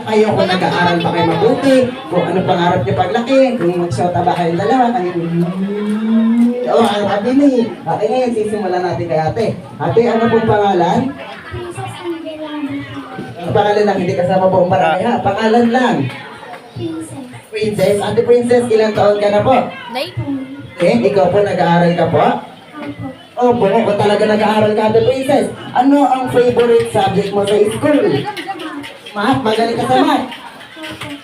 Kayo kung nag-aaral pa kayo mabuti, kung ano pangarap niyo paglaki, kung magsyota ba kayong dalawa, kayo, oo, ang sabi ni, okay, ngayon sisimulan natin kay ate. Ate, ano pong pangalan? Princess Angelana. Ang pangalan lang, hindi kasama buong barangay ha, pangalan lang. Princess. Princess, ate Princess, ilang taon ka na po? Eh, ikaw po nag-aaral ka po? Opo. Opo, kung talaga nag-aaral ka, ate Princess, ano ang favorite subject mo sa school? Math, magaling ka sa math.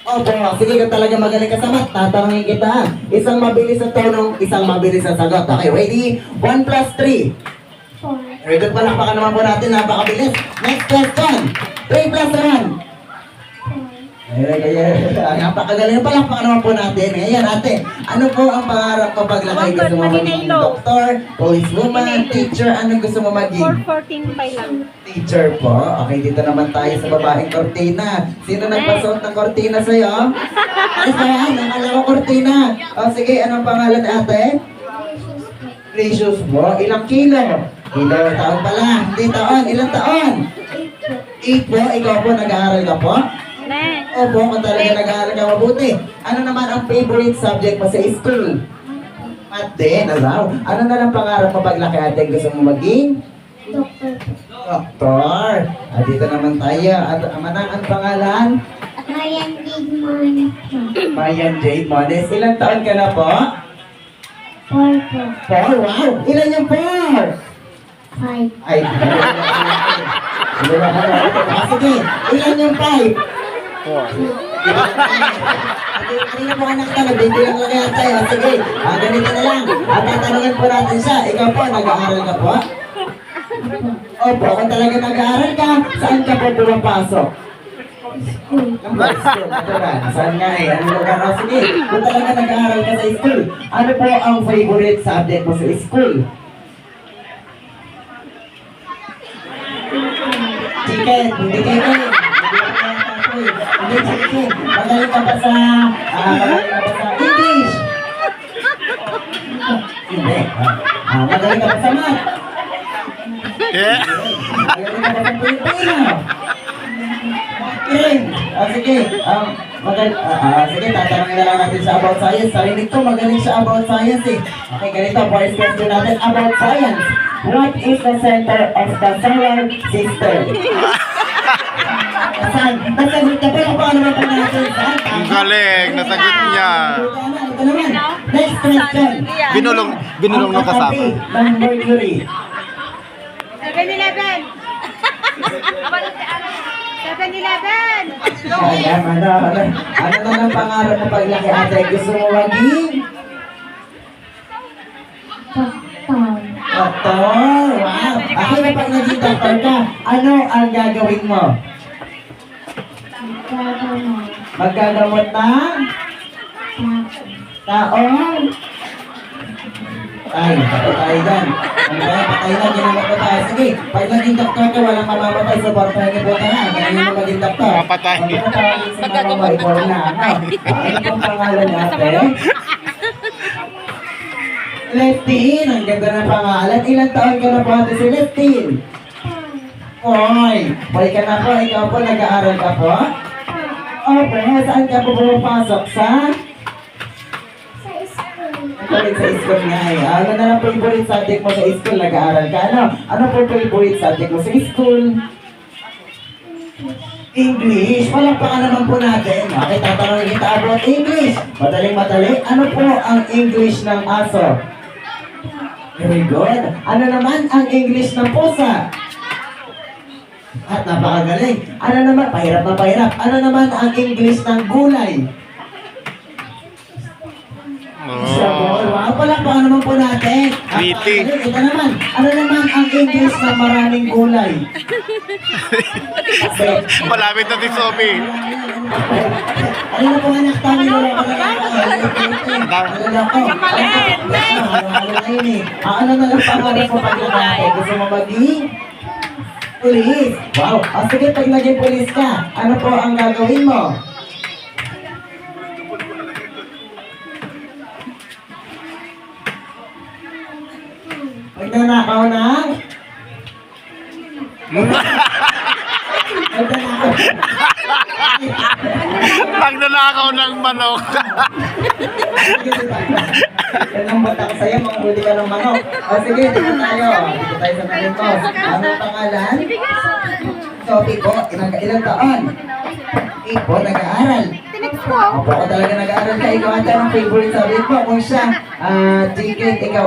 Opo, sige ka talaga magaling ka sa math. Tatanungin kita ha. Isang mabilis na tanong, isang mabilis na sagot. Okay, ready? 1 plus 3. 4. Very good, palakpakan naman po natin, napakabilis. Next question. 3 plus 1. 4. Napakagaling, palakpakan naman po natin. Ngayon ate, ano po ang pangarap ko paglaki? Gusto mo maging doktor, policewoman, teacher, ano gusto mo maging? 414 pa lang. Teacher po. Okay, dito naman tayo sa babaeng kortina. Sino nagpasuot ng kortina sa'yo? Ay, saan? Nakala ko kortina. O sige, anong pangalan ni ate? Precious po. Ilang kilo? Kilo, taon pala. Hindi taon. Ilang taon? 8 po. Ikaw po, nag-aaral ka po? Ne. Opo, kung talaga nag-aaral ka mabuti. Ano naman ang favorite subject mo sa school? Math din, alaw. Ano na lang pangarap mo paglaki ate? Gusto mo maging? Doktor. Doktor. Dito naman tayo. At ang pangalan? Ryan Digman. Mayan Jade Mones. Ilang taon ka na po? 4 po. 4? Wow! Ilan yung 4? 5. Ay, sige. Ilan yung 5? 4. Kanina po anak ka, nagbibilang lang kaya tayo. Sige, ganito na lang. Tatanungin po natin siya. Ikaw po, nag-aaral ka po? Opo, kung talaga nag-aaral ka, saan ka po pumapasok? School. School, natural. Saan nga eh? Ano lugar? O sige, kung talaga nag-aaral ka sa school, ano po ang favorite subject mo sa school? Chicken, hindi chicken. Hindi chicken. Magaling ka pa sa, English. Hindi. Magaling ka pa sa math. Magaling ka pa sa Pilipino. Sige. Sige, tatanungin na lang natin sa about science. Sarinig ko, magaling siya about science eh. Okay, ganito, first question natin about science. What is the center of the solar system? Saan? Nasagot ka pero paano ba pag natin? Saan? Ang galing, nasagot niya. Ito naman. Next question. Binulong ng kasama. Ng Mercury. 7-Eleven. 7-Eleven. Ayan, ano na ng pangarap mo paglaki ate? Gusto mo maging? Doktor! Wow! Ako na pag naging doktor ka, ano ang gagawin mo? Maggagamot ng? Taong? Patay dyan. Patay na, ginamot mo tayo. Sige, pag naging doktor ka, walang mamamatay sa portahan niyo po ka ha. Ganyan mo maging doktor. Mapatay. Maggagamot na tayo. Ano pong pangalan natin? Celestine, ang ganda ng pangalan. Ilang taon ka na po ate Celestine? Hoy, boy ka na po. Ikaw po, nag-aaral ka po? Opo, saan ka po pumapasok? Sa school nga eh. Ano na lang favorite subject mo sa school? Nag-aaral ka? Ano po favorite subject mo sa school? English. Palakpakan naman po natin. Okay, tatanungin kita about English. Madaling-madali. Ano po ang English ng aso? Very good. Ano naman ang English ng pusa? At napakagaling. Ano naman? Pahirap na pahirap. Ano naman ang English ng gulay? Sabol. Wow, palakpakan naman po natin. Witty. Ito naman. Ano naman ang English ng maraming gulay? Malapit na si Sophie. Ano na po anak tayo? Ano na lang pangarap mo paglaki? Gusto mo maging? Pulis. Wow. Sige, pag naging pulis ka, ano po ang gagawin mo? Magnanakaw ng? Magnanakaw. Nagnanakaw ng manok. Ilang bata ko sa'yo, manghuli ka ng manok. O sige, dito tayo. Dito tayo sa Marintos. Ano ang pangalan? Sophie po, ilang taon? Po, nag-aaral. Tinext ko. Opo, ako talaga nag-aaral ka. Ikaw ate, ang favorite subject mo. Kung siya, Jigit, ikaw